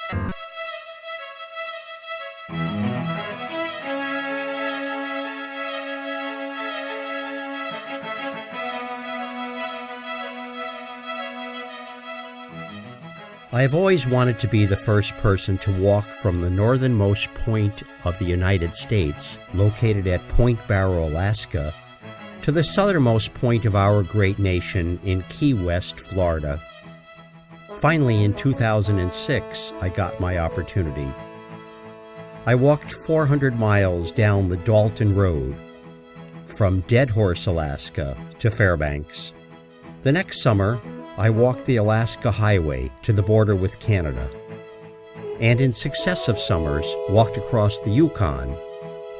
I have always wanted to be the first person to walk from the northernmost point of the United States, located at Point Barrow, Alaska, to the southernmost point of our great nation in Key West, Florida. Finally, in 2006, I got my opportunity. I walked 400 miles down the Dalton Road, from Dead Horse, Alaska, to Fairbanks. The next summer, I walked the Alaska Highway to the border with Canada, and in successive summers walked across the Yukon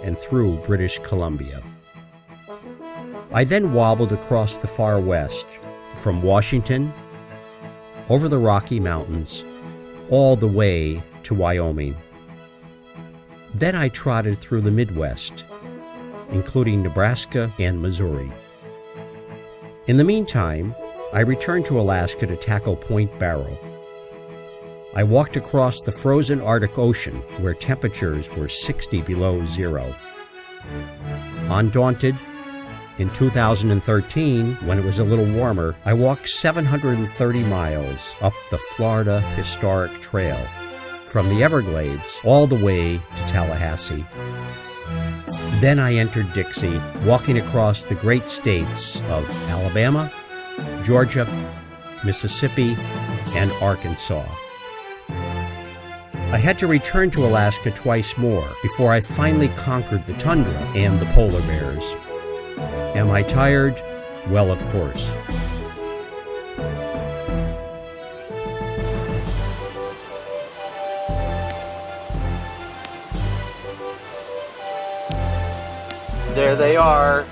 and through British Columbia. I then wobbled across the far west, from Washington, over the Rocky Mountains, all the way to Wyoming. Then I trotted through the Midwest, including Nebraska and Missouri. In the meantime, I returned to Alaska to tackle Point Barrow. I walked across the frozen Arctic Ocean, where temperatures were 60 below zero. Undaunted, in 2013, when it was a little warmer, I walked 730 miles up the Florida Historic Trail, from the Everglades all the way to Tallahassee. Then I entered Dixie, walking across the great states of Alabama, Georgia, Mississippi, and Arkansas. I had to return to Alaska twice more before I finally conquered the tundra and the polar bears. Am I tired? Well, of course. There they are.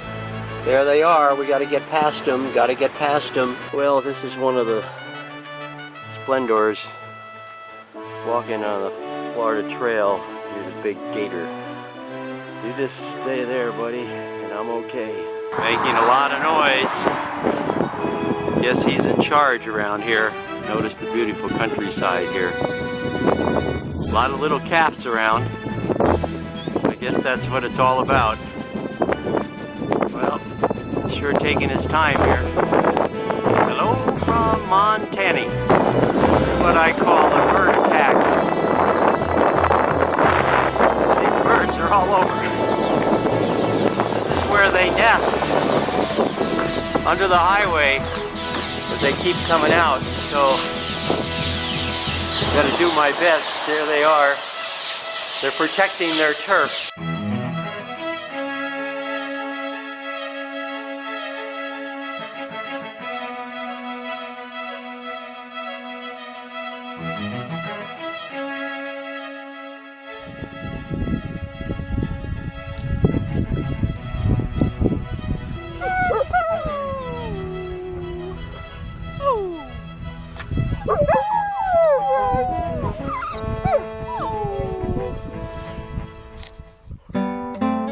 There they are. We got to get past them. Got to get past them. Well, this is one of the splendors. Walking on the Florida Trail. Here's a big gator. You just stay there, buddy, and I'm okay. Making a lot of noise. Guess he's in charge around here. Notice the beautiful countryside here. A lot of little calves around. So I guess that's what it's all about. Well, sure taking his time here. Hello from Montana. This is what I call a bird attack. These birds are all over. This is where they nest. Under the highway. But they keep coming out. So, gotta do my best. There they are. They're protecting their turf.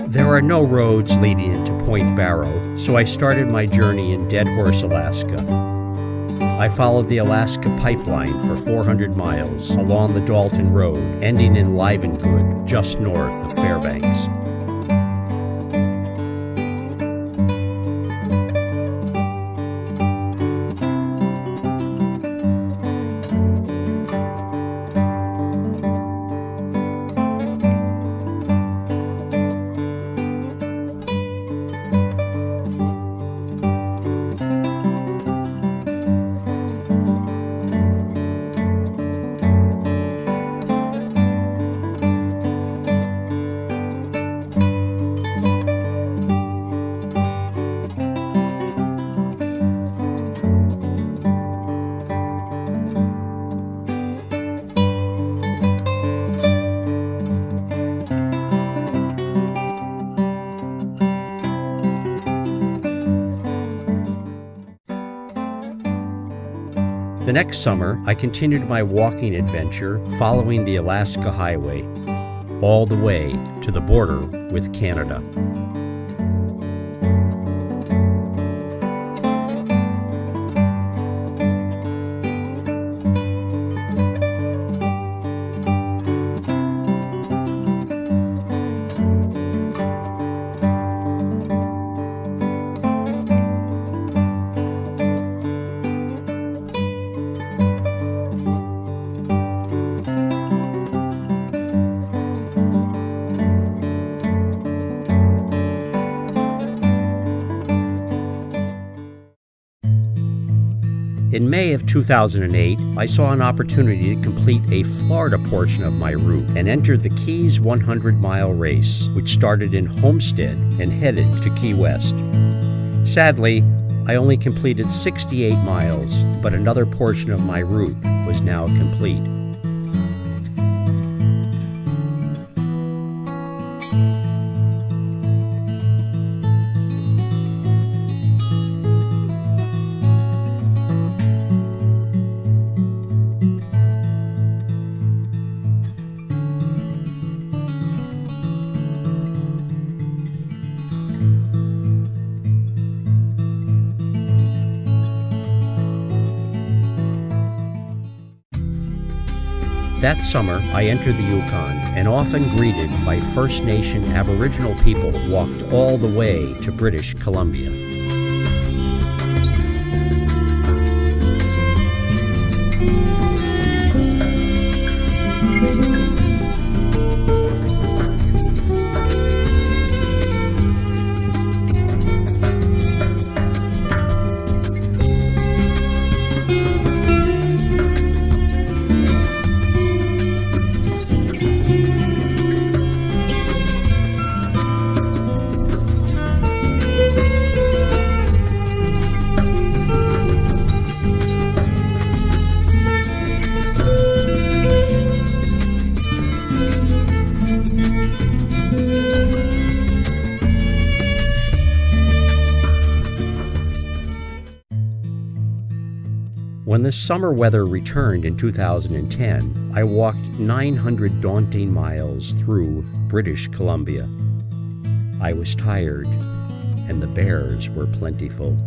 There are no roads leading into Point Barrow, so I started my journey in Dead Horse, Alaska. I followed the Alaska Pipeline for 400 miles along the Dalton Road, ending in Livengood, just north of Fairbanks. The next summer, I continued my walking adventure following the Alaska Highway, all the way to the border with Canada. May of 2008, I saw an opportunity to complete a Florida portion of my route and entered the Keys 100-mile race, which started in Homestead and headed to Key West. Sadly, I only completed 68 miles, but another portion of my route was now complete. That summer, I entered the Yukon and often greeted by First Nation Aboriginal people who walked all the way to British Columbia. When the summer weather returned in 2010, I walked 900 daunting miles through British Columbia. I was tired, and the bears were plentiful.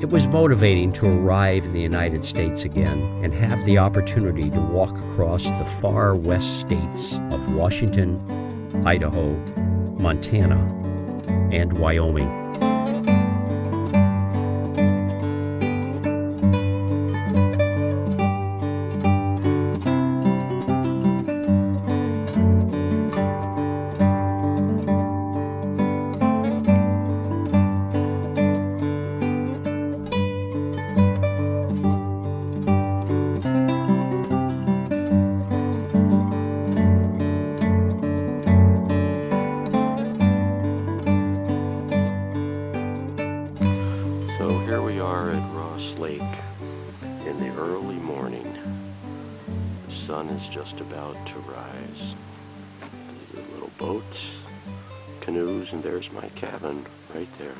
It was motivating to arrive in the United States again and have the opportunity to walk across the far west states of Washington, Idaho, Montana, and Wyoming. Here we are at Ross Lake in the early morning. The sun is just about to rise. These are little boats, canoes, and there's my cabin right there.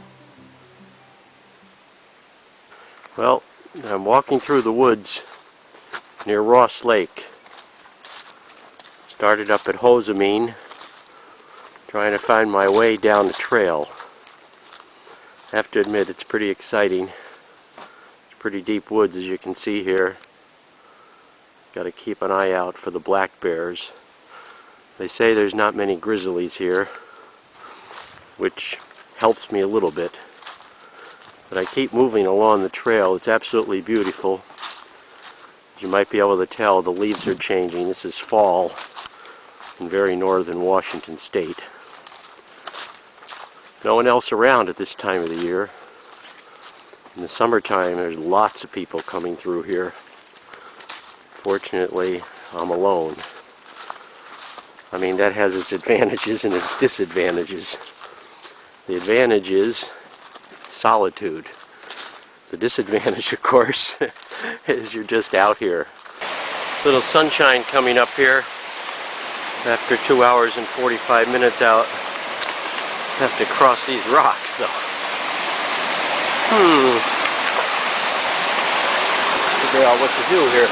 Well, I'm walking through the woods near Ross Lake. Started up at Hosamine, trying to find my way down the trail. I have to admit, it's pretty exciting. It's pretty deep woods, as you can see here. Got to keep an eye out for the black bears. They say there's not many grizzlies here, which helps me a little bit. But I keep moving along the trail. It's absolutely beautiful. As you might be able to tell, the leaves are changing. This is fall in very northern Washington state. No one else around at this time of the year. In the summertime, there's lots of people coming through here. Fortunately, I'm alone. I mean, that has its advantages and its disadvantages. The advantage is solitude. The disadvantage, of course, is you're just out here. Little sunshine coming up here after 2 hours and 45 minutes out. Have to cross these rocks though. Figure out what to do here.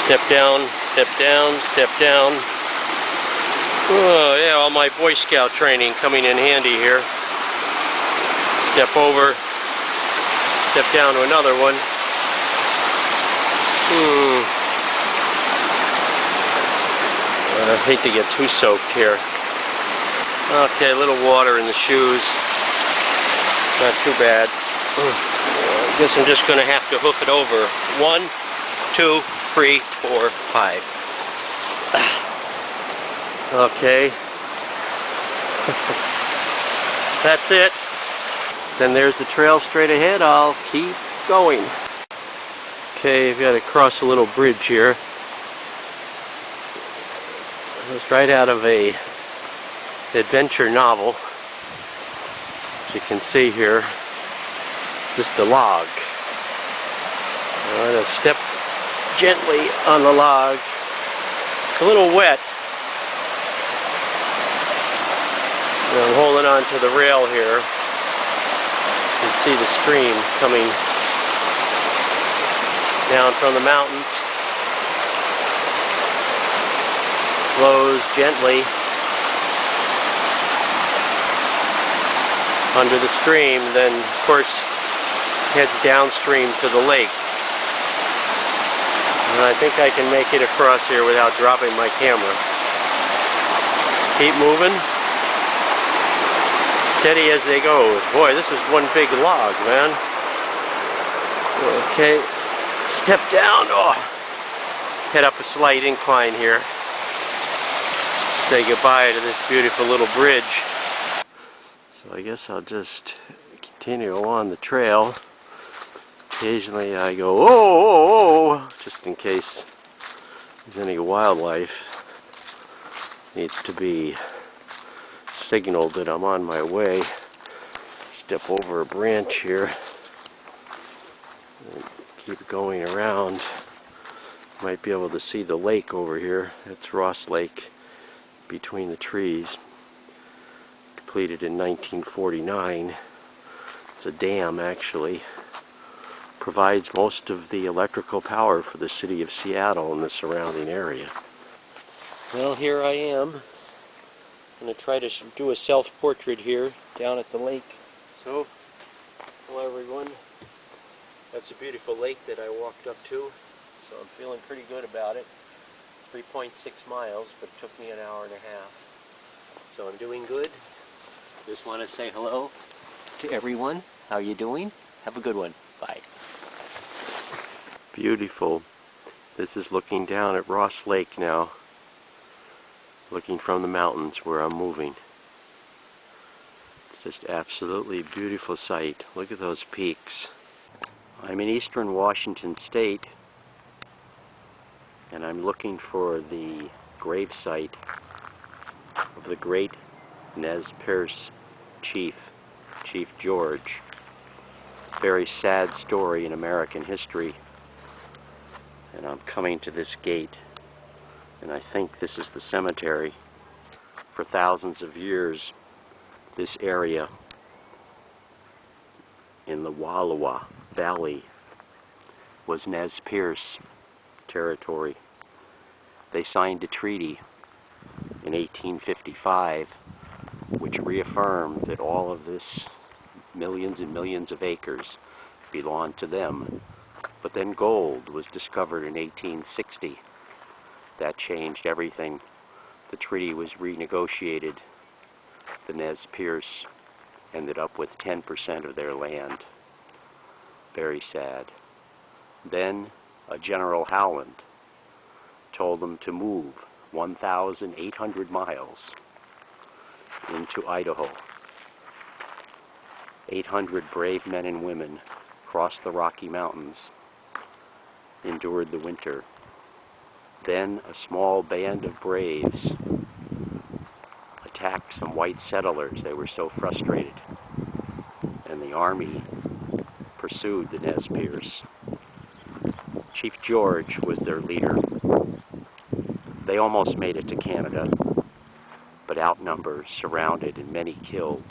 Step down, step down, step down. Oh yeah, all my Boy Scout training coming in handy here. Step over, step down to another one. I hate to get too soaked here. Okay, a little water in the shoes. Not too bad. I guess I'm just going to have to hoof it over. 1, 2, 3, 4, 5. Okay. That's it. Then there's the trail straight ahead. I'll keep going. Okay, I've got to cross a little bridge here. It's right out of a adventure novel. As you can see here, it's just a log. I'm going to step gently on the log. It's a little wet. And I'm holding on to the rail here. You can see the stream coming down from the mountains. Flows gently under the stream, then of course heads downstream to the lake. And I think I can make it across here without dropping my camera. Keep moving. Steady as they go. Boy, this is one big log, man. Okay, step down. Oh, head up a slight incline here. Say goodbye to this beautiful little bridge. So I guess I'll just continue along the trail. Occasionally I go, oh, just in case there's any wildlife. Needs to be signaled that I'm on my way. Step over a branch here. And keep going around. Might be able to see the lake over here. That's Ross Lake. Between the trees, completed in 1949. It's a dam, actually. Provides most of the electrical power for the city of Seattle and the surrounding area. Well, here I am. I'm going to try to do a self-portrait here down at the lake. So, hello everyone. That's a beautiful lake that I walked up to, so I'm feeling pretty good about it. 3.6 miles, but it took me an hour and a half. So I'm doing good. Just want to say hello to everyone. How are you doing? Have a good one. Bye. Beautiful. This is looking down at Ross Lake now. Looking from the mountains where I'm moving. It's just absolutely beautiful sight. Look at those peaks. I'm in eastern Washington State, and I'm looking for the grave site of the great Nez Perce chief, Chief George. Very sad story in American history. And I'm coming to this gate, and I think this is the cemetery. For thousands of years, this area in the Wallowa Valley was Nez Perce territory. They signed a treaty in 1855 which reaffirmed that all of this millions and millions of acres belonged to them. But then gold was discovered in 1860. That changed everything. The treaty was renegotiated. The Nez Perce ended up with 10% of their land. Very sad. Then General Howland told them to move 1,800 miles into Idaho. 800 brave men and women crossed the Rocky Mountains, endured the winter. Then a small band of braves attacked some white settlers. They were so frustrated. And the army pursued the Nez Perce. Chief George was their leader. They almost made it to Canada, but outnumbered, surrounded, and many killed,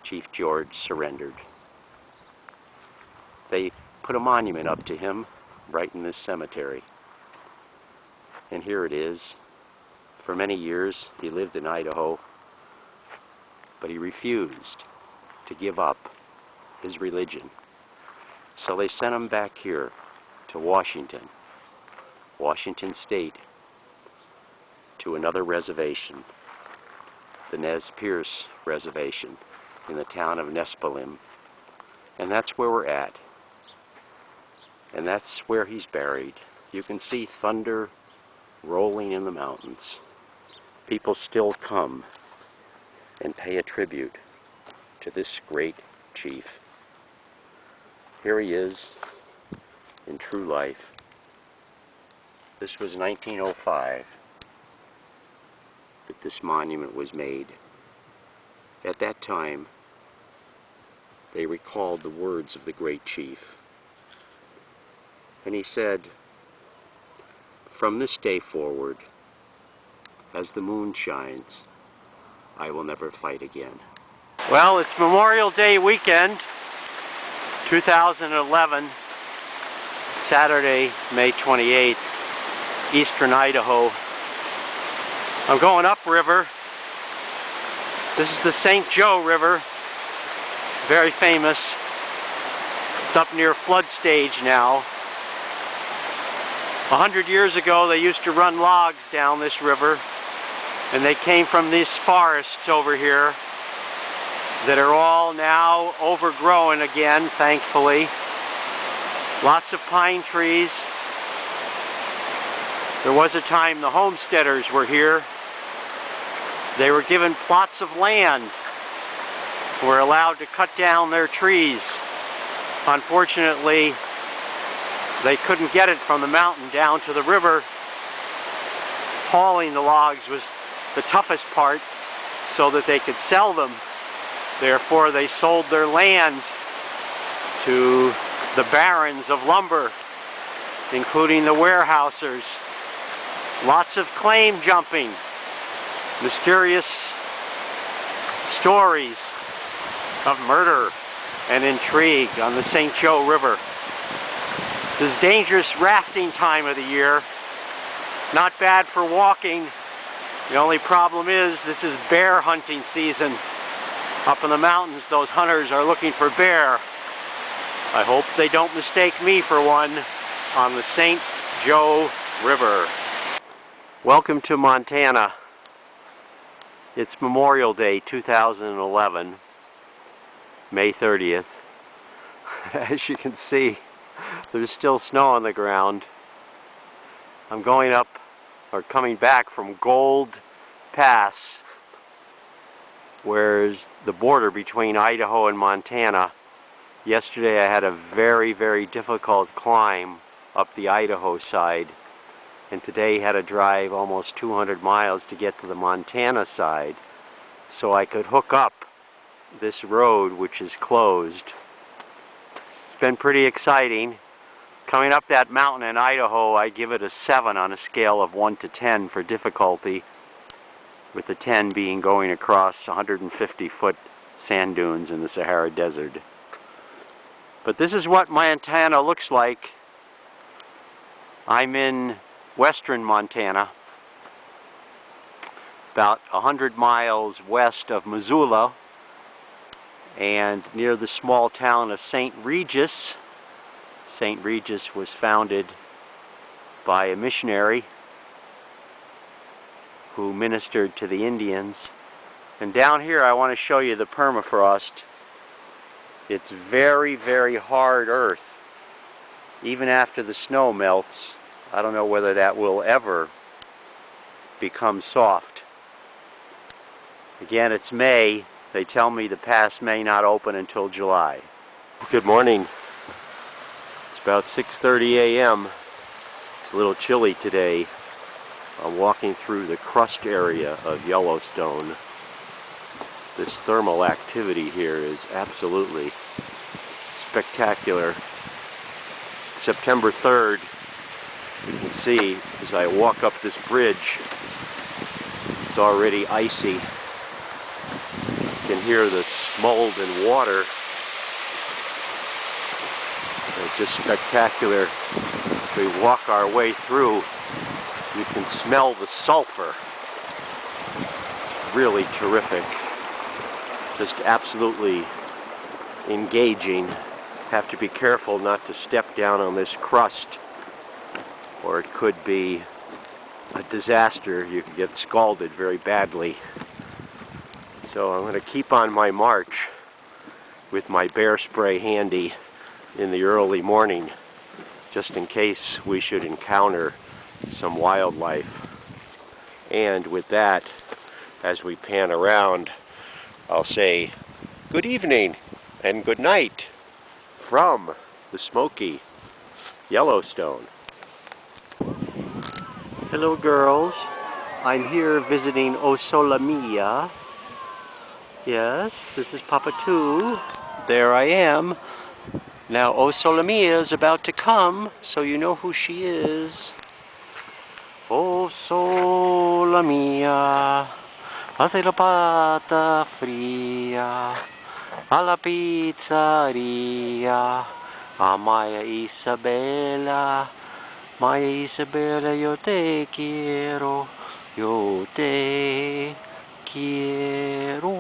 Chief George surrendered. They put a monument up to him right in this cemetery. And here it is. For many years he lived in Idaho, but he refused to give up his religion. So they sent him back here to Washington State, to another reservation, the Nez Perce Reservation in the town of Nespalim. And that's where we're at. And that's where he's buried. You can see thunder rolling in the mountains. People still come and pay a tribute to this great chief. Here he is in true life. This was 1905 that this monument was made. At that time, they recalled the words of the great chief. And he said, "From this day forward, as the moon shines, I will never fight again." Well, it's Memorial Day weekend, 2011, Saturday, May 28th, eastern Idaho. I'm going upriver. This is the St. Joe River, very famous. It's up near flood stage now. 100 years ago they used to run logs down this river, and they came from these forests over here that are all now overgrown again, thankfully. Lots of pine trees. There was a time the homesteaders were here. They were given plots of land, were allowed to cut down their trees. Unfortunately, they couldn't get it from the mountain down to the river. Hauling the logs was the toughest part so that they could sell them. Therefore, they sold their land to the barons of lumber, including the warehousers. Lots of claim jumping, mysterious stories of murder and intrigue on the St. Joe River. This is dangerous rafting time of the year. Not bad for walking. The only problem is this is bear hunting season. Up in the mountains, those hunters are looking for bear. I hope they don't mistake me for one on the St. Joe River. Welcome to Montana. It's Memorial Day 2011, May 30th. As you can see, there's still snow on the ground. I'm going up, or coming back from Gold Pass, where's the border between Idaho and Montana. Yesterday I had a very, very difficult climb up the Idaho side, and today had to drive almost 200 miles to get to the Montana side so I could hook up this road which is closed. It's been pretty exciting. Coming up that mountain in Idaho, I give it a 7 on a scale of 1 to 10 for difficulty, with the 10 being going across 150-foot sand dunes in the Sahara Desert. But this is what Montana looks like. I'm in western Montana, about 100 miles west of Missoula, and near the small town of St. Regis. St. Regis was founded by a missionary who ministered to the Indians. And down here I want to show you the permafrost. It's very, very hard earth. Even after the snow melts, I don't know whether that will ever become soft. Again, it's May. They tell me the pass may not open until July. Good morning. It's about 6:30 a.m. It's a little chilly today. I'm walking through the crust area of Yellowstone. This thermal activity here is absolutely spectacular. September 3rd, you can see as I walk up this bridge, it's already icy. You can hear the mold and water. It's just spectacular. As we walk our way through, you can smell the sulfur. It's really terrific. Just absolutely engaging. Have to be careful not to step down on this crust, or it could be a disaster. You could get scalded very badly. So I'm going to keep on my march with my bear spray handy in the early morning, just in case we should encounter some wildlife. And with that, as we pan around, I'll say good evening and good night from the smoky Yellowstone. Hello girls, I'm here visiting Osolomia. Yes, this is Papa too. There I am. Now Osolomia is about to come, so you know who she is. Osolomia, hace la pata fría a la pizzeria, a Maya Isabella, yo te quiero, yo te quiero.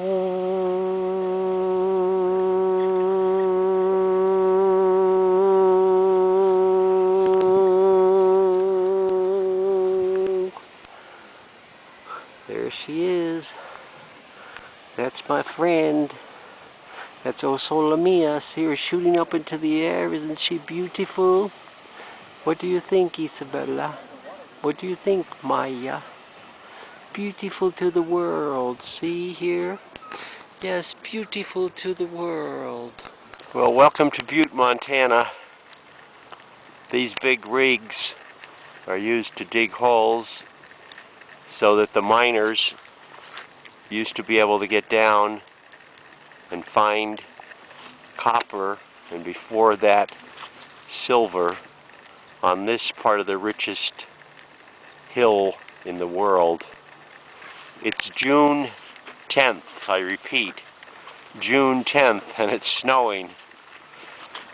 There she is. That's my friend. That's Osolomia. See her shooting up into the air. Isn't she beautiful? What do you think, Isabella? What do you think, Maya? Beautiful to the world. See here? Yes, beautiful to the world. Well, welcome to Butte, Montana. These big rigs are used to dig holes so that the miners used to be able to get down and find copper, and before that silver, on this part of the richest hill in the world. It's June 10th, I repeat, June 10th, and it's snowing.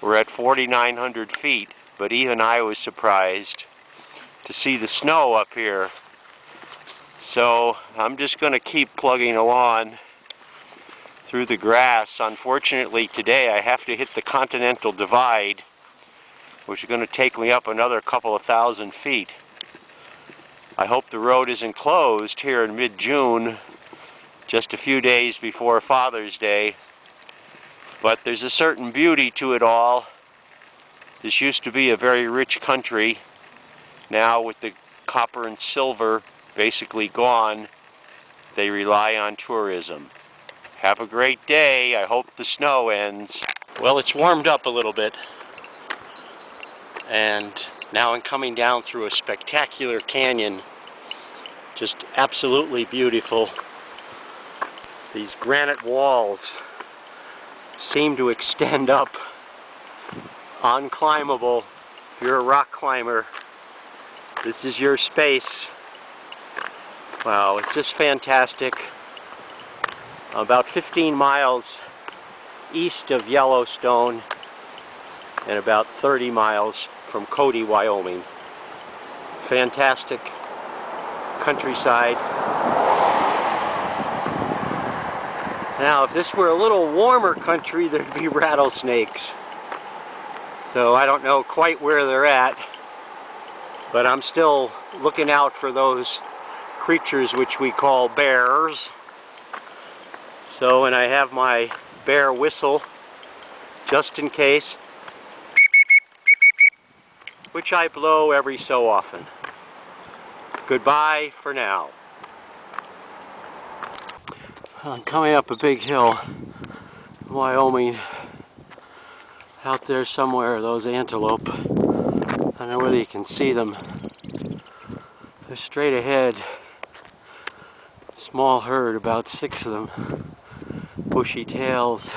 We're at 4,900 feet, but even I was surprised to see the snow up here. So I'm just going to keep plugging along through the grass. Unfortunately today I have to hit the Continental Divide, which is going to take me up another couple of thousand feet. I hope the road isn't closed here in mid-June, just a few days before Father's Day. But there's a certain beauty to it all. This used to be a very rich country. Now with the copper and silver basically gone, they rely on tourism. Have a great day. I hope the snow ends. Well, it's warmed up a little bit. And now I'm coming down through a spectacular canyon. Just absolutely beautiful. These granite walls seem to extend up. Unclimbable. If you're a rock climber, this is your space. Wow, it's just fantastic. About 15 miles east of Yellowstone and about 30 miles from Cody, Wyoming. Fantastic countryside. Now, if this were a little warmer country, there'd be rattlesnakes. So I don't know quite where they're at, but I'm still looking out for those creatures which we call bears. So, and I have my bear whistle just in case, which I blow every so often. Goodbye for now. I'm coming up a big hill, Wyoming. Out there somewhere, those antelope. I don't know whether you can see them. They're straight ahead. Small herd, about 6 of them. Bushy tails.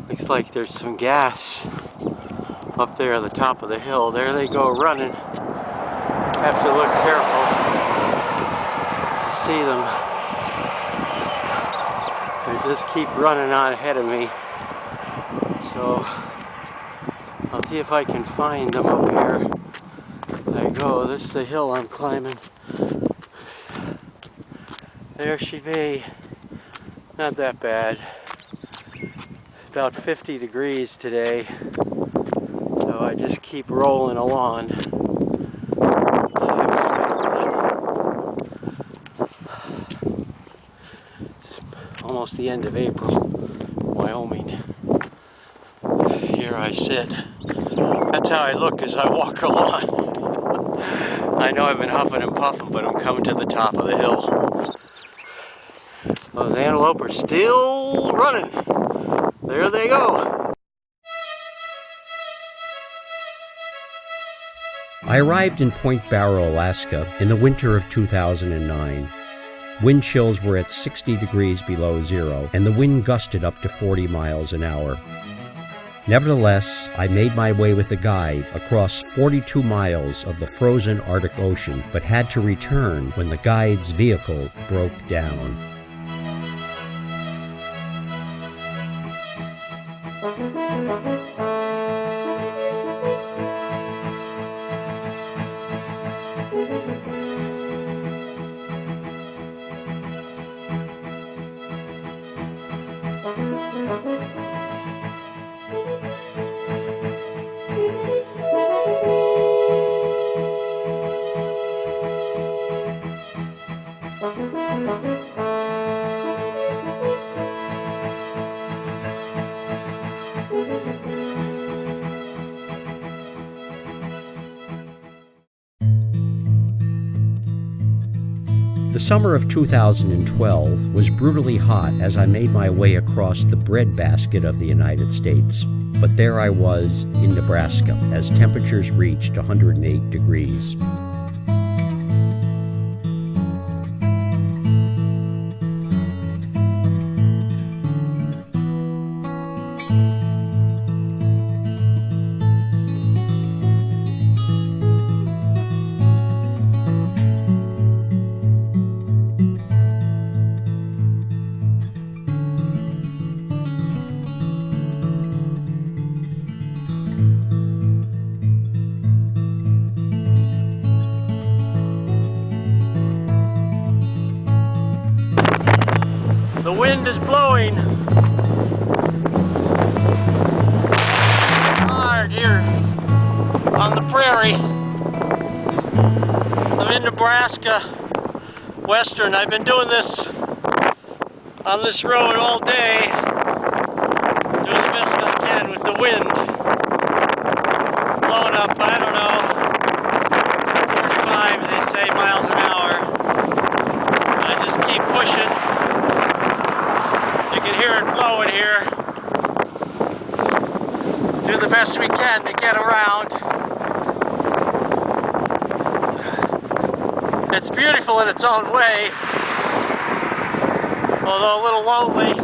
I Looks like there's some gas up there at the top of the hill. There they go running. Have to look careful to see them. They just keep running on ahead of me. So I'll see if I can find them up here. There you go. This is the hill I'm climbing. There she be. Not that bad. About 50 degrees today. So I just keep rolling along. Almost the end of April, Wyoming. Here I sit. That's how I look as I walk along. I know I've been huffing and puffing, but I'm coming to the top of the hill. Those antelope are still running. There they go. I arrived in Point Barrow, Alaska in the winter of 2009. Wind chills were at 60 degrees below zero, and the wind gusted up to 40 miles an hour. Nevertheless, I made my way with a guide across 42 miles of the frozen Arctic Ocean, but had to return when the guide's vehicle broke down. The summer of 2012 was brutally hot as I made my way across the breadbasket of the United States. But there I was in Nebraska as temperatures reached 108 degrees. The wind is blowing hard here on the prairie. I'm in Nebraska, Western. I've been doing this on this road all day, doing the best I can with the wind blowing up, I don't know, 45 they say miles an hour. I just keep pushing. You can hear it blowing here. Do the best we can to get around. It's beautiful in its own way, although a little lonely.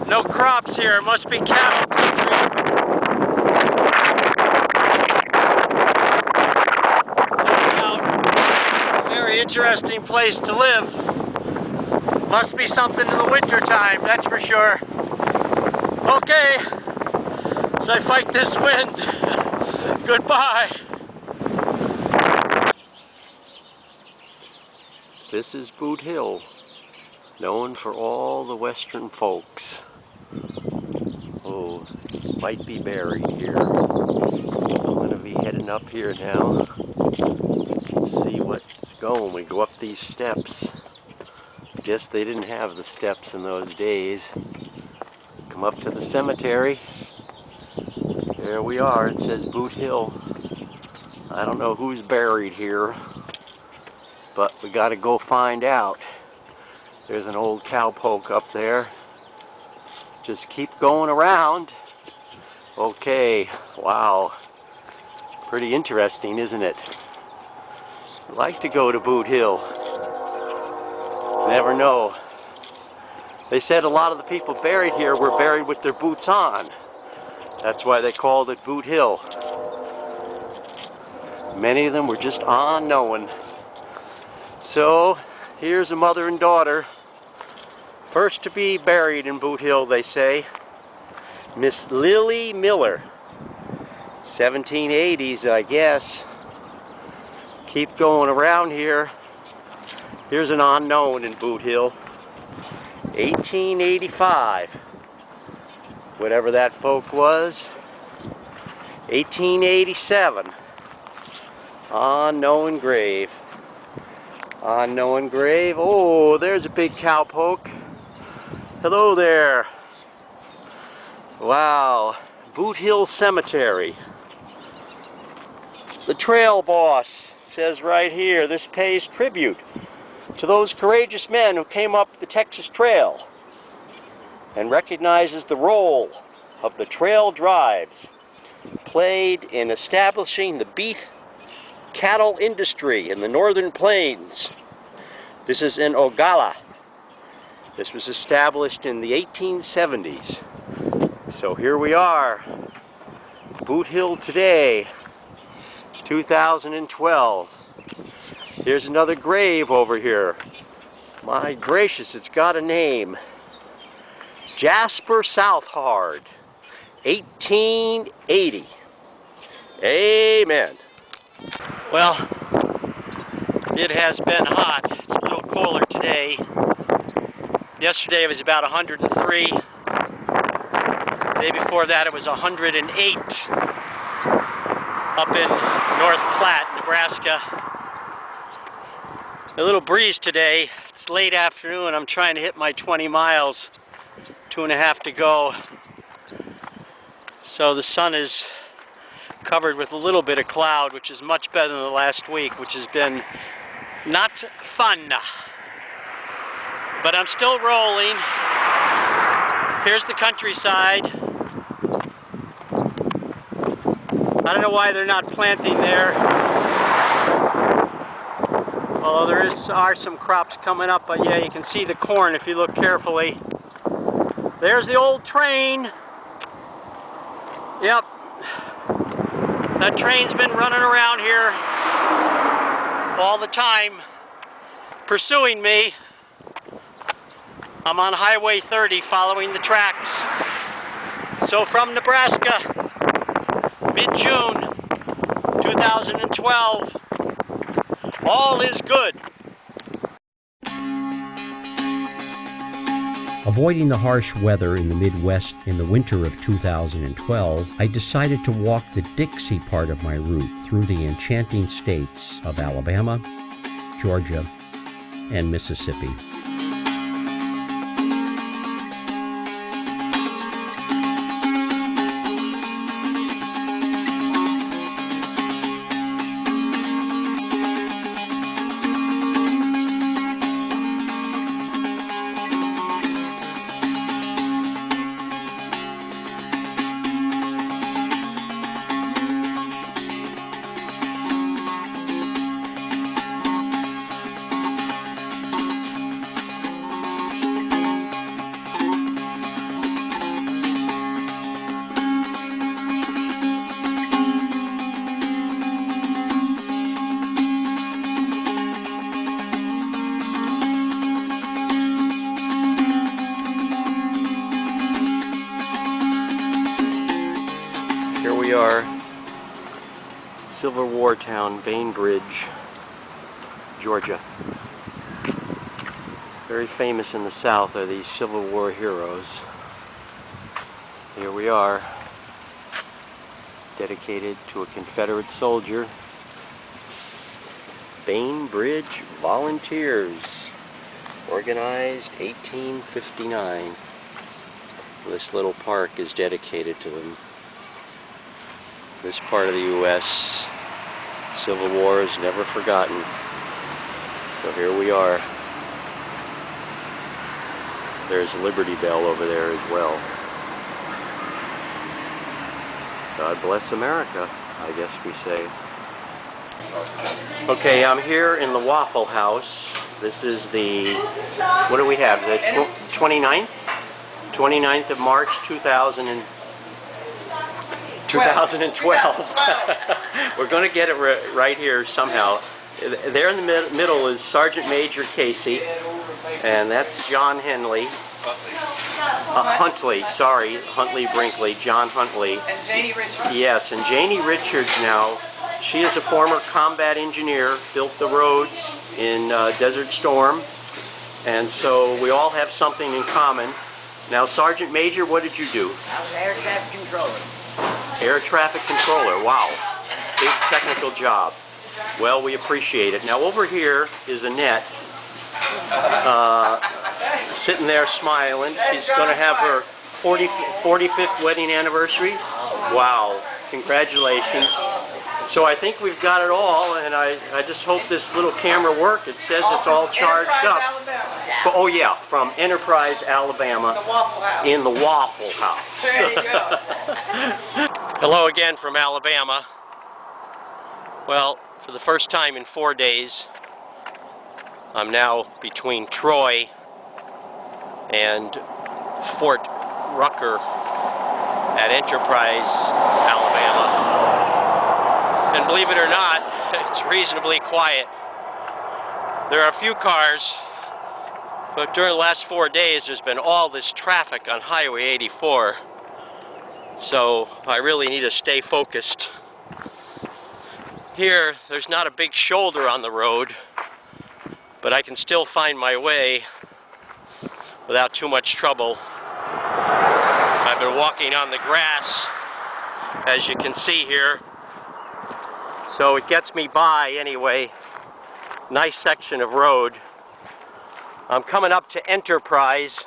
No crops here, it must be cattle country. Very interesting place to live. Must be something in the winter time, that's for sure. Okay, so I fight this wind. Goodbye. This is Boot Hill, known for all the Western folks. Oh, might be buried here. I'm gonna be heading up here now. See what's going. We go up these steps. I guess they didn't have the steps in those days. Come up to the cemetery. There we are. It says Boot Hill. I don't know who's buried here, but we got to go find out. There's an old cowpoke up there. Just keep going around. Okay, wow. Pretty interesting, isn't it? I'd like to go to Boot Hill. Never know. They said a lot of the people buried here were buried with their boots on. That's why they called it Boot Hill. Many of them were just unknown. So here's a mother and daughter, first to be buried in Boot Hill, they say. Miss Lily Miller, 1780s, I guess. Keep going around here. Here's an unknown in Boot Hill. 1885, whatever that folk was. 1887, unknown grave. Unknown grave. Oh, there's a big cowpoke. Hello there. Wow, Boot Hill Cemetery. The trail boss says right here, this pays tribute to those courageous men who came up the Texas Trail, and recognizes the role of the trail drives played in establishing the beef cattle industry in the northern plains. This is in Ogalla. This was established in the 1870s. So here we are, Boot Hill today, 2012. Here's another grave over here. My gracious, it's got a name. Jasper Southard, 1880. Amen. Well, it has been hot. It's a little cooler today. Yesterday it was about 103. The day before that it was 108 up in North Platte, Nebraska. A little breeze today. It's late afternoon. I'm trying to hit my 20 miles. 2.5 to go. So the sun is covered with a little bit of cloud, which is much better than the last week, which has been not fun. But I'm still rolling. Here's the countryside. I don't know why they're not planting there. Although there are some crops coming up, but yeah, you can see the corn if you look carefully. There's the old train. Yep. That train's been running around here all the time, pursuing me. I'm on Highway 30 following the tracks. So from Nebraska, mid-June 2012, all is good. Avoiding the harsh weather in the Midwest in the winter of 2012, I decided to walk the Dixie part of my route through the enchanting states of Alabama, Georgia, and Mississippi. Here we are, Civil War town, Bainbridge, Georgia. Very famous in the South are these Civil War heroes. Here we are, dedicated to a Confederate soldier. Bainbridge Volunteers, organized 1859. This little park is dedicated to them. This part of the U.S., Civil War is never forgotten. So here we are. There's Liberty Bell over there as well. God bless America, I guess we say. Okay, I'm here in the Waffle House. This is the, what do we have? The 29th? 29th of March 2012. We're going to get it right here somehow. There in the middle is Sergeant Major Casey, and that's John Henley. Huntley, sorry, Huntley Brinkley, John Huntley. And Janie Richards. Yes, and Janie Richards now, she is a former combat engineer, built the roads in Desert Storm, and so we all have something in common. Now, Sergeant Major, what did you do? I was air traffic controller. Air traffic controller, wow. Big technical job. Well, we appreciate it. Now, over here is Annette, sitting there smiling. She's going to have her 45th wedding anniversary. Wow, congratulations. So I think we've got it all, and I just hope this little camera works. It says it's all charged up. Oh yeah, from Enterprise, Alabama, in the Waffle House. There you go. Hello again from Alabama. Well, for the first time in 4 days, I'm now between Troy and Fort Rucker at Enterprise, Alabama. And believe it or not, it's reasonably quiet. There are a few cars, but during the last 4 days there's been all this traffic on Highway 84. So I really need to stay focused. Here, there's not a big shoulder on the road, but I can still find my way without too much trouble. I've been walking on the grass, as you can see here, so it gets me by anyway. Nice section of road. I'm coming up to Enterprise,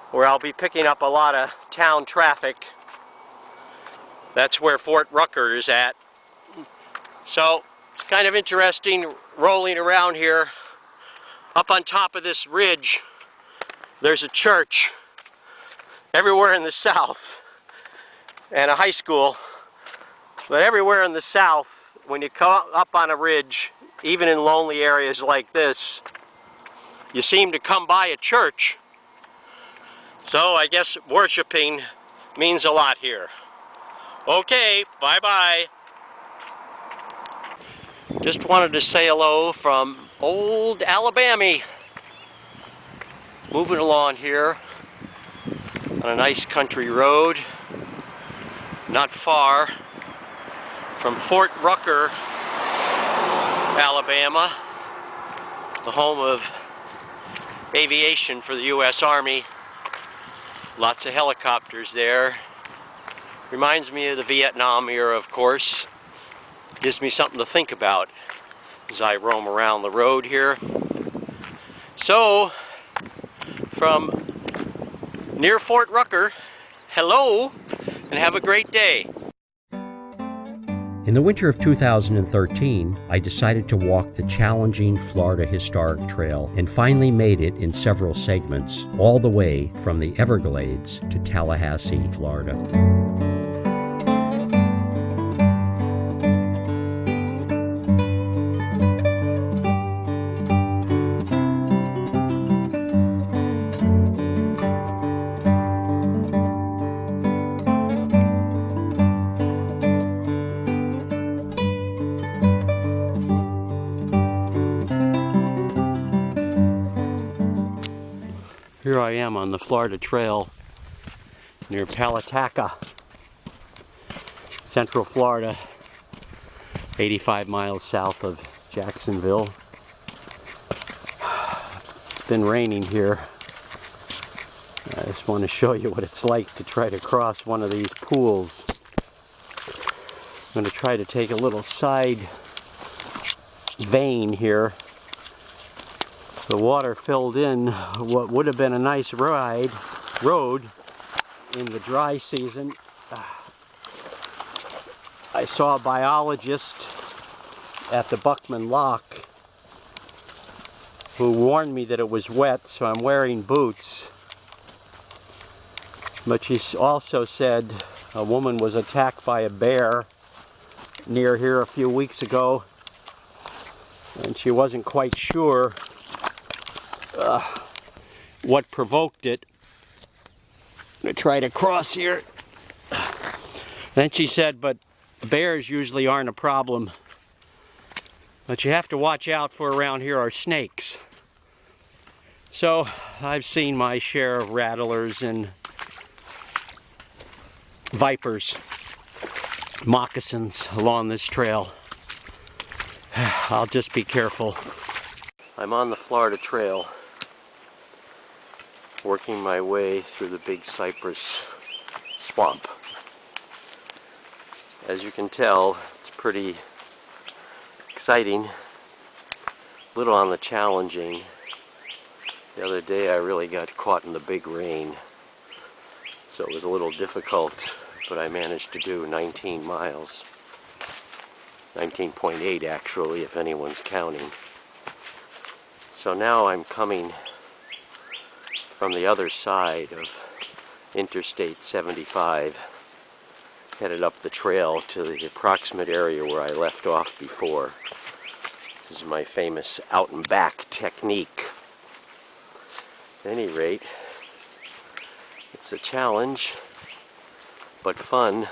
where I'll be picking up a lot of town traffic. That's where Fort Rucker is at. So it's kind of interesting rolling around here. Up on top of this ridge, there's a church everywhere in the south and a high school. But everywhere in the south, when you come up on a ridge, even in lonely areas like this, you seem to come by a church. So I guess worshiping means a lot here. Okay, bye-bye. Just wanted to say hello from old Alabama. Moving along here on a nice country road, not far from Fort Rucker, Alabama, the home of aviation for the U.S. Army. Lots of helicopters there. Reminds me of the Vietnam era, of course. Gives me something to think about as I roam around the road here. So, from near Fort Rucker, hello, and have a great day. In the winter of 2013, I decided to walk the challenging Florida Historic Trail and finally made it in several segments, all the way from the Everglades to Tallahassee, Florida. Here I am on the Florida Trail near Palataca, Central Florida, 85 miles south of Jacksonville. It's been raining here. I just want to show you what it's like to try to cross one of these pools. I'm going to try to take a little side vein here. The water filled in what would have been a nice road in the dry season. I saw a biologist at the Buckman Lock who warned me that it was wet, so I'm wearing boots. But she also said a woman was attacked by a bear near here a few weeks ago, and she wasn't quite sure what provoked it. I'm going to try to cross here. Then she said, but bears usually aren't a problem. But you have to watch out for around here are snakes. So I've seen my share of rattlers and vipers, moccasins along this trail. I'll just be careful. I'm on the Florida Trail, working my way through the big cypress swamp. As you can tell, it's pretty exciting, a little on the challenging. The other day I really got caught in the big rain, so it was a little difficult, but I managed to do 19 miles. 19.8 actually, if anyone's counting. So now I'm coming from the other side of Interstate 75, headed up the trail to the approximate area where I left off before. This is my famous out and back technique. At any rate, it's a challenge, but fun.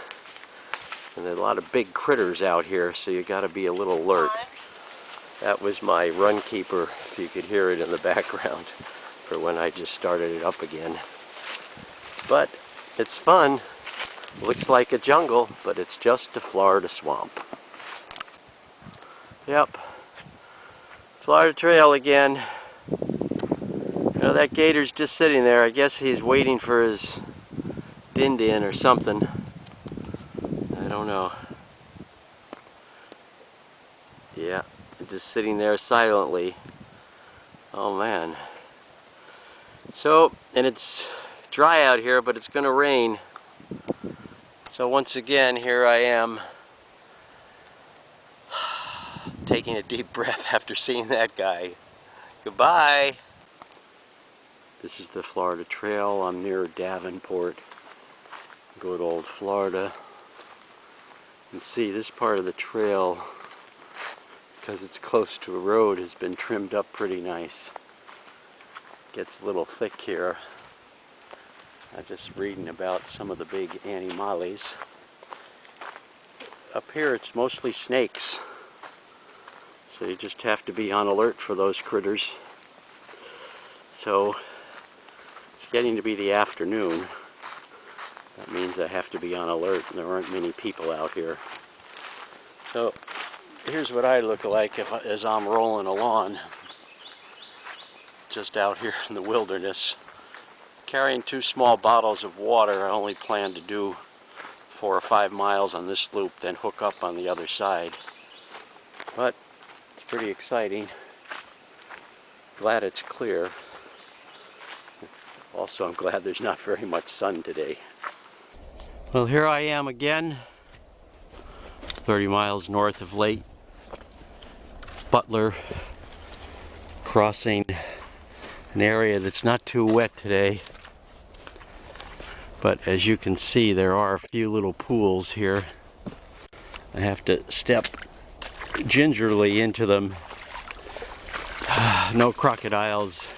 And there's a lot of big critters out here, so you got to be a little alert. That was my run keeper, if you could hear it in the background, for when I just started it up again. But it's fun. Looks like a jungle, but it's just a Florida swamp. Yep. Florida Trail again. You know, that gator's just sitting there. I guess he's waiting for his din-din or something. I don't know. Yeah, just sitting there silently. Oh man. So, and it's dry out here, but it's gonna rain. So once again, here I am, taking a deep breath after seeing that guy. Goodbye. This is the Florida Trail. I'm near Davenport, good old Florida. And see, this part of the trail, because it's close to a road, has been trimmed up pretty nice. Gets a little thick here. I'm just reading about some of the big animales. Up here it's mostly snakes, so you just have to be on alert for those critters. So it's getting to be the afternoon. That means I have to be on alert, and there aren't many people out here. So here's what I look like as I'm rolling along, just out here in the wilderness. Carrying 2 small bottles of water. I only plan to do 4 or 5 miles on this loop, then hook up on the other side. But it's pretty exciting. Glad it's clear. Also, I'm glad there's not very much sun today. Well, here I am again, 30 miles north of Lake Butler, crossing an area that's not too wet today. But as you can see, there are a few little pools here. I have to step gingerly into them. No crocodiles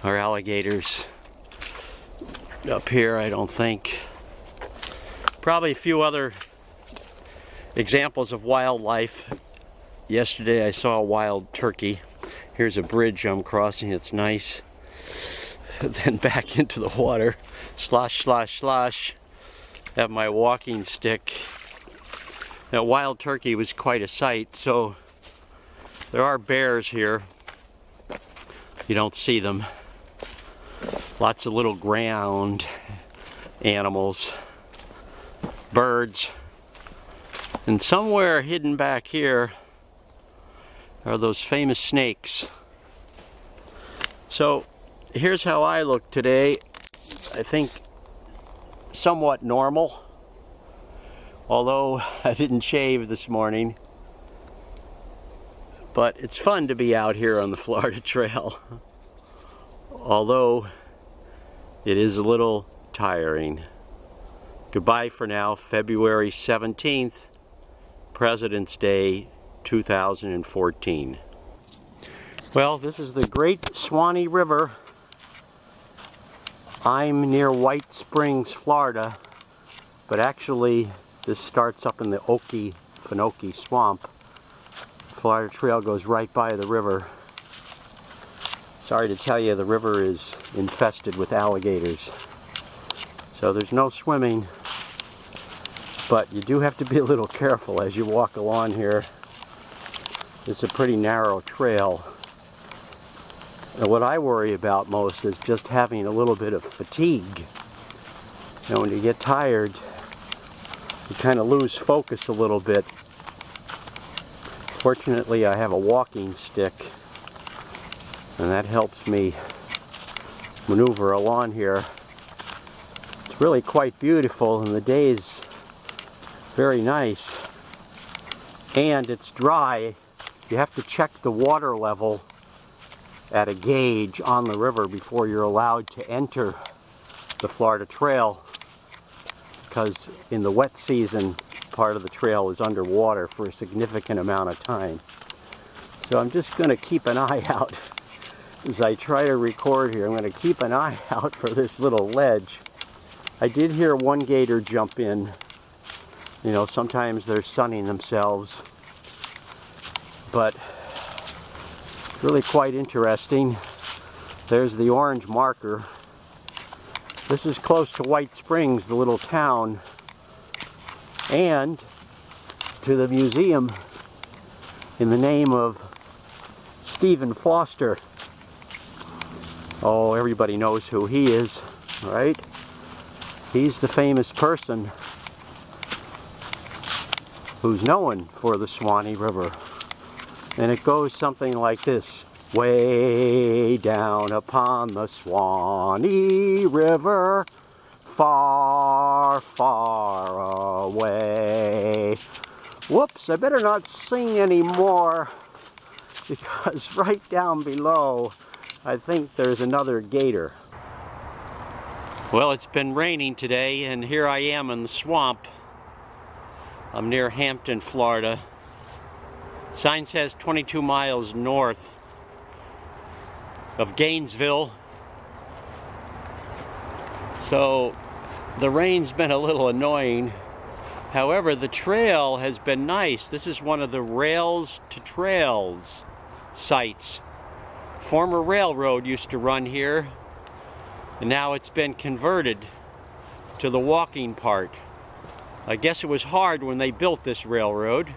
or alligators up here, I don't think. Probably a few other examples of wildlife. Yesterday I saw a wild turkey. Here's a bridge I'm crossing, it's nice. Then back into the water, slosh, slosh, slosh. Have my walking stick. That wild turkey was quite a sight, so there are bears here. You don't see them. Lots of little ground animals, birds, and somewhere hidden back here are those famous snakes. So here's how I look today. I think somewhat normal, although I didn't shave this morning. But it's fun to be out here on the Florida Trail, although it is a little tiring. Goodbye for now. February 17th, President's Day 2014. Well, this is the Great Swanee River I'm near White Springs, Florida, but actually this starts up in the Okefenokee Swamp. Florida Trail goes right by the river. Sorry to tell you, the river is infested with alligators. So there's no swimming, but you do have to be a little careful as you walk along here. It's a pretty narrow trail. And what I worry about most is just having a little bit of fatigue. You know, when you get tired, you kind of lose focus a little bit. Fortunately, I have a walking stick, and that helps me maneuver along here. It's really quite beautiful, and the day's very nice. And it's dry. You have to check the water level at a gauge on the river before you're allowed to enter the Florida Trail, because in the wet season part of the trail is underwater for a significant amount of time. So I'm just going to keep an eye out as I try to record here. I'm going to keep an eye out for this little ledge. I did hear one gator jump in. You know, sometimes they're sunning themselves, but really quite interesting. There's the orange marker. This is close to White Springs, the little town, and to the museum in the name of Stephen Foster. Oh, everybody knows who he is, right? He's the famous person who's known for the Swanee River. And it goes something like this. Way down upon the Swanee River, far, far away. Whoops, I better not sing anymore, because right down below, I think there's another gator. Well, it's been raining today, and here I am in the swamp. I'm near Hampton, Florida. Sign says 22 miles north of Gainesville. So the rain's been a little annoying. However, the trail has been nice. This is one of the Rails to Trails sites. Former railroad used to run here, and now it's been converted to the walking part. I guess it was hard when they built this railroad,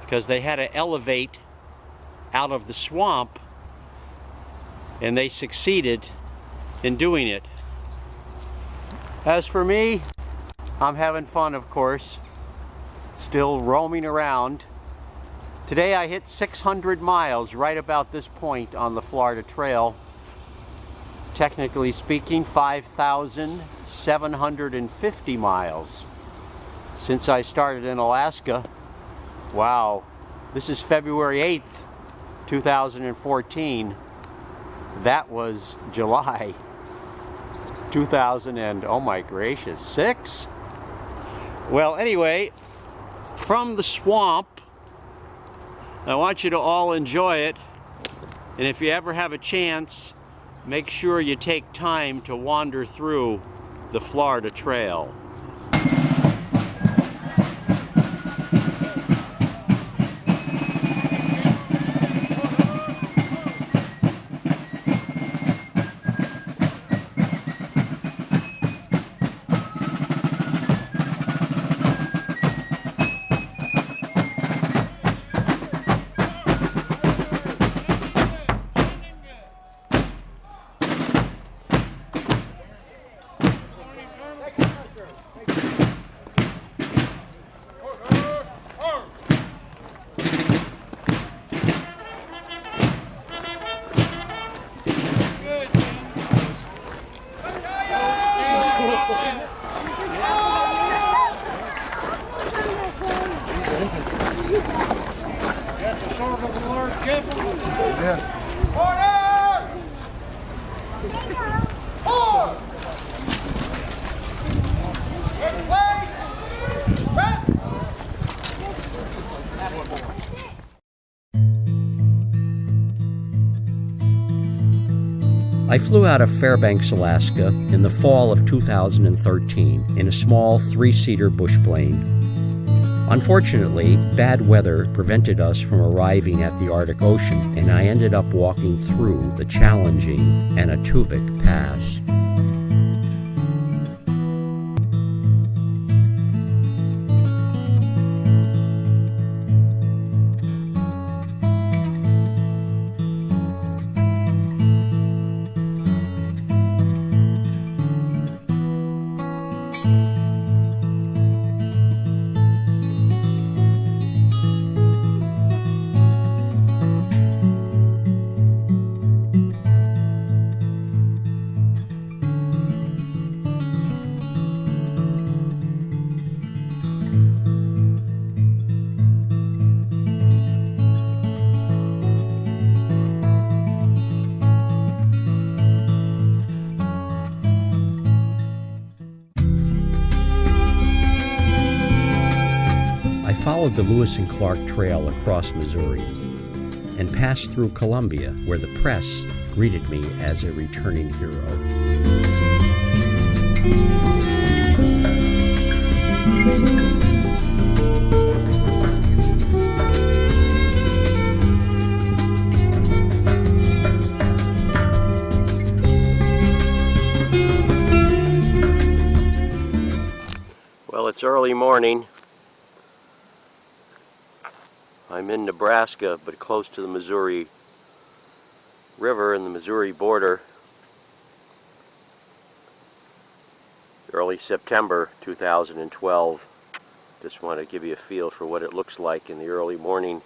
because they had to elevate out of the swamp, and they succeeded in doing it. As for me, I'm having fun, of course, still roaming around. Today I hit 600 miles right about this point on the Florida Trail. Technically speaking, 5,750 miles since I started in Alaska. Wow, this is February 8th, 2014. That was July 2000 and, oh my gracious, 6? Well, anyway, from the swamp, I want you to all enjoy it. And if you ever have a chance, make sure you take time to wander through the Florida Trail. I flew out of Fairbanks, Alaska in the fall of 2013 in a small 3-seater bush plane. Unfortunately, bad weather prevented us from arriving at the Arctic Ocean, and I ended up walking through the challenging Anaktuvuk Pass. I followed the Lewis and Clark Trail across Missouri and passed through Columbia, where the press greeted me as a returning hero. Well, it's early morning. I'm in Nebraska, but close to the Missouri River and the Missouri border. Early September 2012. Just want to give you a feel for what it looks like in the early morning.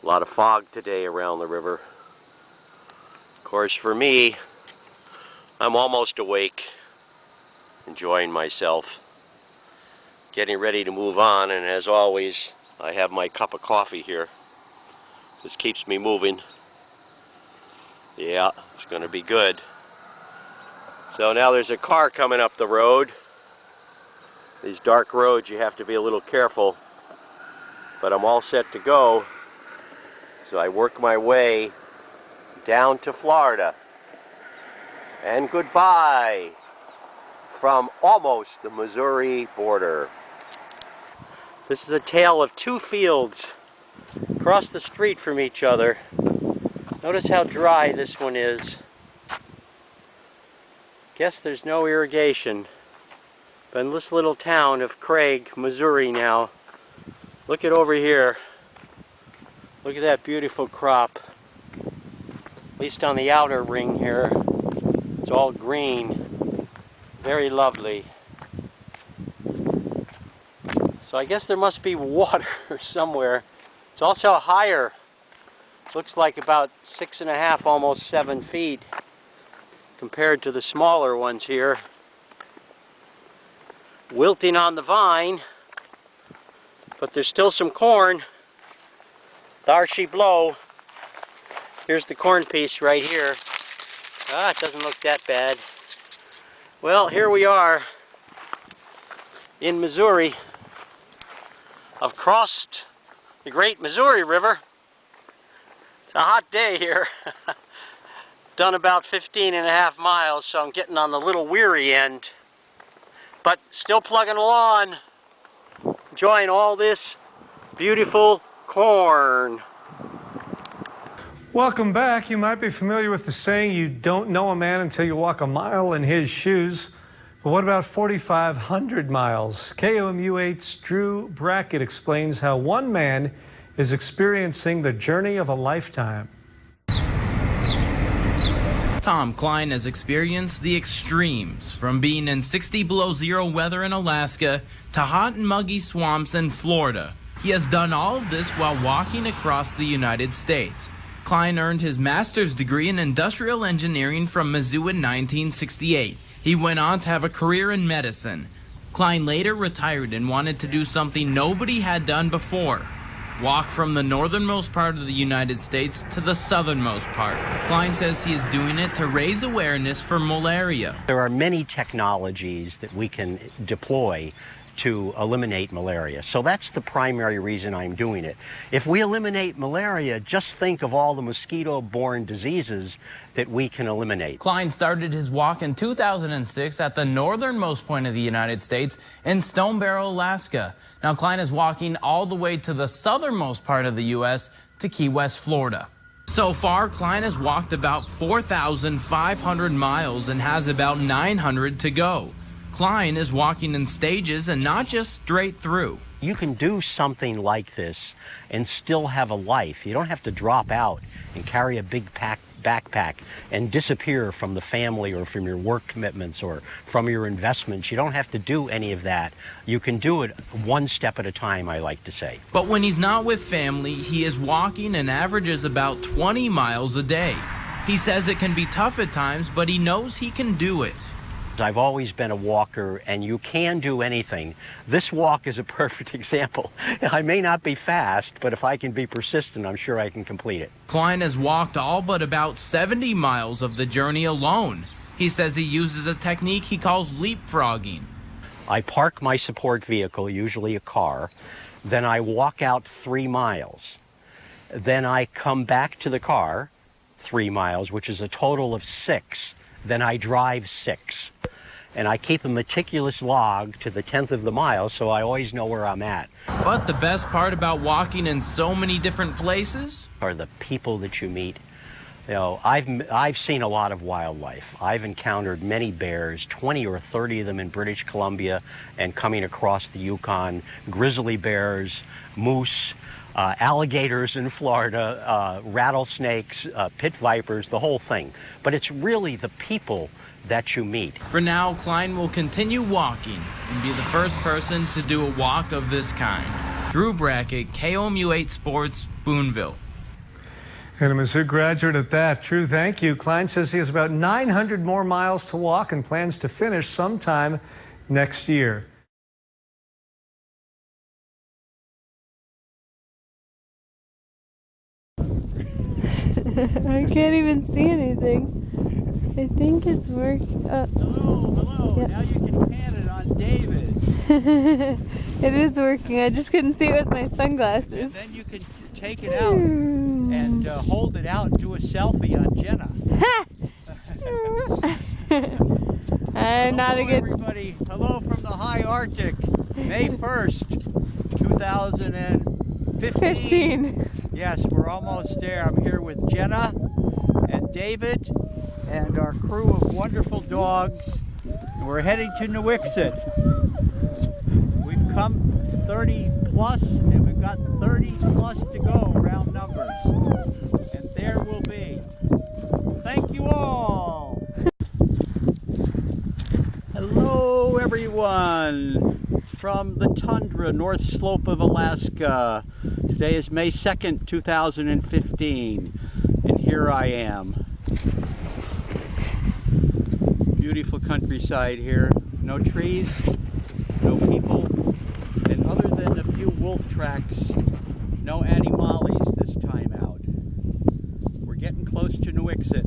A lot of fog today around the river. Of course, for me, I'm almost awake, enjoying myself, getting ready to move on, and as always, I have my cup of coffee here. This keeps me moving. Yeah, it's going to be good. So now there's a car coming up the road. These dark roads, you have to be a little careful. But I'm all set to go. So I work my way down to Florida. And goodbye from almost the Missouri border. This is a tale of two fields across the street from each other. Notice how dry this one is. Guess there's no irrigation. But in this little town of Craig, Missouri now, look at over here. Look at that beautiful crop. At least on the outer ring here, it's all green. Very lovely. So I guess there must be water somewhere. It's also higher. Looks like about 6.5, almost 7 feet compared to the smaller ones here. Wilting on the vine, but there's still some corn. There she blow. Here's the corn piece right here. Ah, it doesn't look that bad. Well, here we are in Missouri. I've crossed the Great Missouri River. It's a hot day here. Done about 15.5 miles, so I'm getting on the little weary end. But still plugging along, enjoying all this beautiful corn. Welcome back. You might be familiar with the saying, you don't know a man until you walk a mile in his shoes. But what about 4,500 miles? KOMU8's Drew Brackett explains how one man is experiencing the journey of a lifetime. Tom Kline has experienced the extremes, from being in 60 below zero weather in Alaska to hot and muggy swamps in Florida. He has done all of this while walking across the United States. Kline earned his master's degree in industrial engineering from Mizzou in 1968. He went on to have a career in medicine. Kline later retired and wanted to do something nobody had done before. Walk from the northernmost part of the United States to the southernmost part. Kline says he is doing it to raise awareness for malaria. There are many technologies that we can deploy to eliminate malaria. So that's the primary reason I'm doing it. If we eliminate malaria, just think of all the mosquito-borne diseases that we can eliminate. Kline started his walk in 2006 at the northernmost point of the United States in Point Barrow, Alaska. Now Kline is walking all the way to the southernmost part of the U.S. to Key West, Florida. So far, Kline has walked about 4,500 miles and has about 900 to go. Kline is walking in stages and not just straight through. You can do something like this and still have a life. You don't have to drop out and carry a big backpack and disappear from the family or from your work commitments or from your investments. You don't have to do any of that. You can do it one step at a time, I like to say. But when he's not with family, he is walking and averages about 20 miles a day. He says it can be tough at times, but he knows he can do it. I've always been a walker, and you can do anything. This walk is a perfect example. I may not be fast, but if I can be persistent, I'm sure I can complete it. Kline has walked all but about 70 miles of the journey alone. He says he uses a technique he calls leapfrogging. I park my support vehicle, usually a car, then I walk out 3 miles. Then I come back to the car, 3 miles, which is a total of 6. Then I drive 6. And I keep a meticulous log to the 10th of the mile, so I always know where I'm at. But the best part about walking in so many different places are the people that you meet. You know, I've seen a lot of wildlife. I've encountered many bears, 20 or 30 of them in British Columbia and coming across the Yukon, grizzly bears, moose, alligators in Florida, rattlesnakes, pit vipers, the whole thing. But it's really the people that you meet. For now, Kline will continue walking and be the first person to do a walk of this kind. Drew Brackett, KOMU8 Sports, Boonville. And a Mizzou graduate at that. Drew, thank you. Kline says he has about 900 more miles to walk and plans to finish sometime next year. I can't even see anything. I think it's working. Hello. Yep. Now you can pan it on David. It is working. I just couldn't see it with my sunglasses. And then you can take it out and hold it out and do a selfie on Jenna. I'm not a good... everybody. Hello from the high Arctic. May 1st, 2015. Yes, we're almost there. I'm here with Jenna and David and our crew of wonderful dogs. And we're heading to Nuiqsut. We've come 30 plus and we've got 30 plus to go, round numbers. And there we'll be. Thank you all. Hello everyone from the tundra, North Slope of Alaska. Today is May 2nd, 2015, and here I am. Beautiful countryside here. No trees, no people, and other than a few wolf tracks, no animales this time out. We're getting close to Nuiqsut.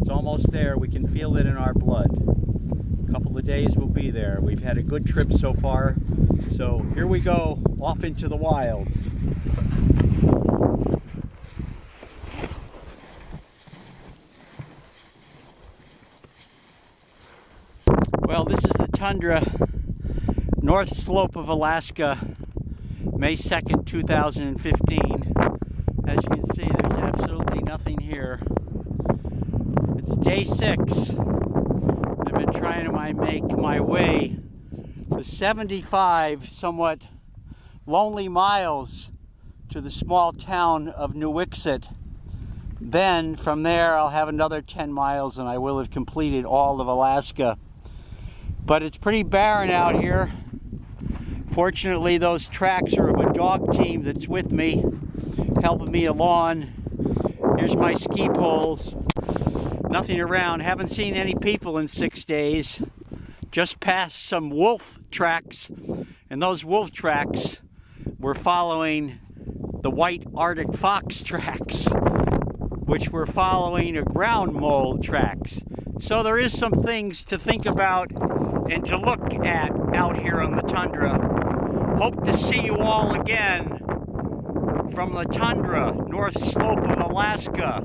It's almost there. We can feel it in our blood. A couple of days we'll be there. We've had a good trip so far, so here we go, off into the wild. Well, this is the tundra, North Slope of Alaska, May 2nd, 2015. As you can see, there's absolutely nothing here. It's day 6. I've been trying to make my way the 75 somewhat lonely miles to the small town of Nuiqsut. Then from there I'll have another 10 miles and I will have completed all of Alaska. But it's pretty barren out here. Fortunately, those tracks are of a dog team that's with me, helping me along. Here's my ski poles. Nothing around. Haven't seen any people in 6 days. Just passed some wolf tracks, and those wolf tracks were following the white Arctic fox tracks, which were following a ground mole tracks. So there is some things to think about and to look at out here on the tundra. Hope to see you all again from the tundra, north slope of Alaska,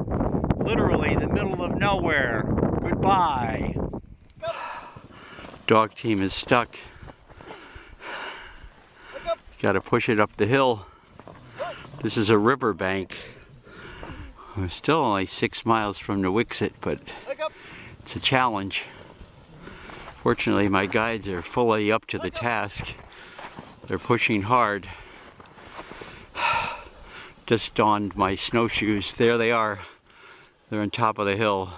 literally the middle of nowhere. Goodbye. Dog team is stuck. Got to push it up the hill. This is a riverbank. We're still only 6 miles from Niwixit, but it's a challenge. Fortunately, my guides are fully up to the task. They're pushing hard. Just donned my snowshoes. There they are. They're on top of the hill.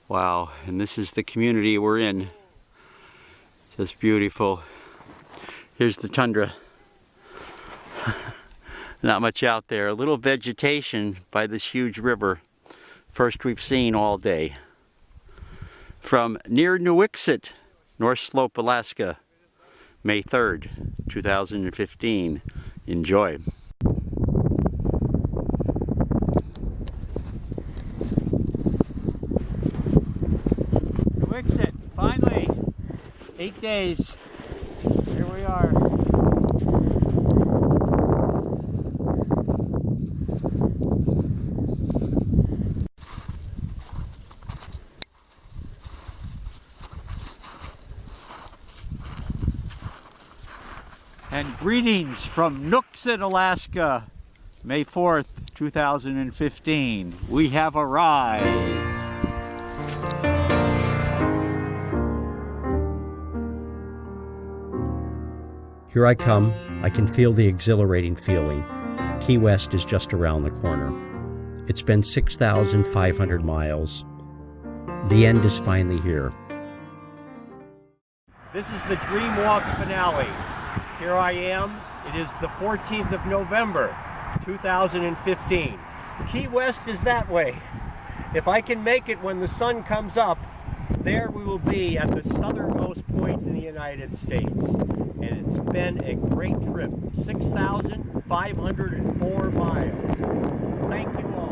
Wow, and this is the community we're in. Just beautiful. Here's the tundra. Not much out there. A little vegetation by this huge river. First we've seen all day. From near Niwixit, North Slope, Alaska, May 3rd, 2015. Enjoy. Niwixit, finally, 8 days. Here we are. And greetings from Nuxit, Alaska, May 4th, 2015. We have arrived. Here I come. I can feel the exhilarating feeling. Key West is just around the corner. It's been 6,500 miles. The end is finally here. This is the Dream Walk finale. Here I am. It is the 14th of November, 2015. Key West is that way. If I can make it when the sun comes up, there we will be at the southernmost point in the United States. And it's been a great trip. 6,504 miles. Thank you all.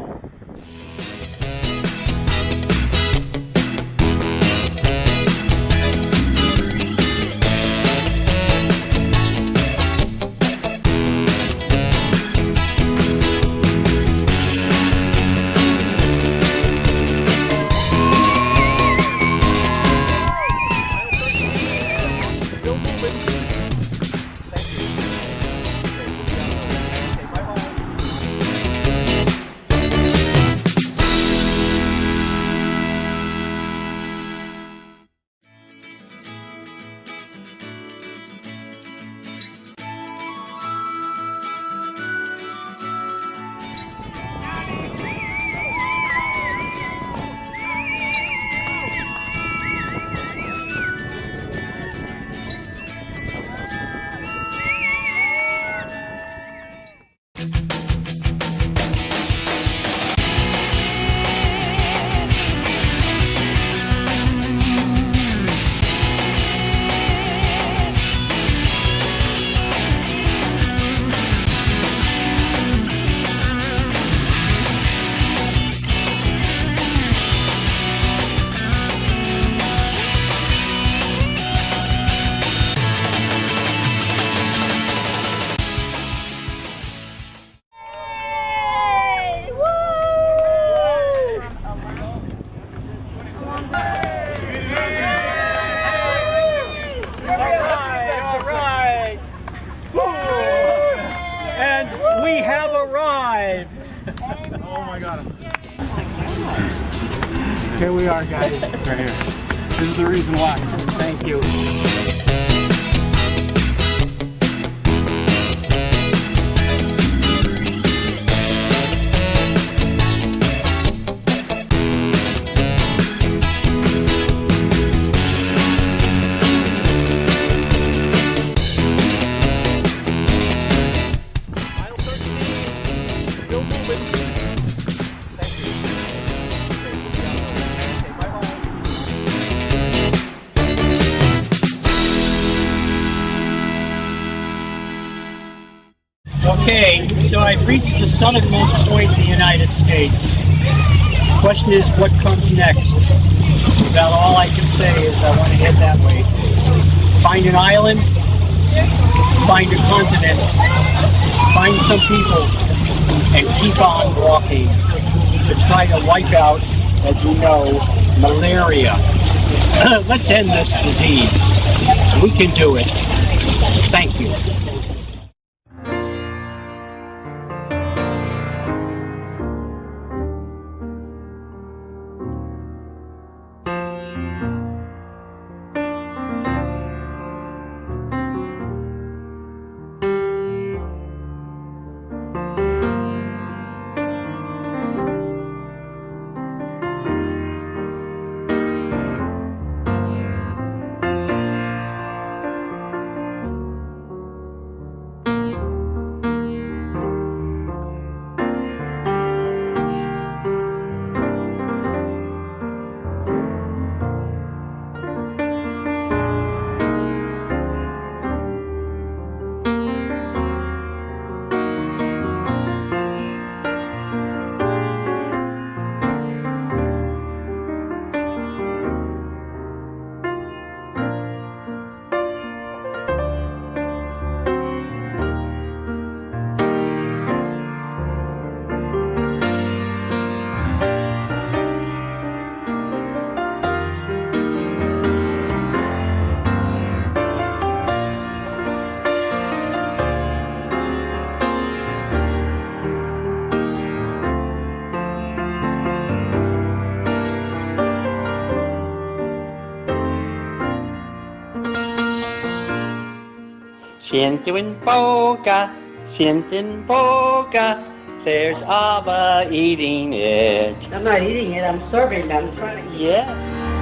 We have arrived! Oh my god. Here we are, guys. Right here. This is the reason why. Thank you. Okay, so I've reached the southernmost point in the United States. question is, what comes next? About all I can say is I want to head that way. Find an island, find a continent, find some people, and keep on walking to try to wipe out, as you know, malaria. Let's end this disease. We can do it. Thank you. Sienten boca, there's Abba eating it. I'm not eating it, I'm serving it. I'm trying to. Yeah.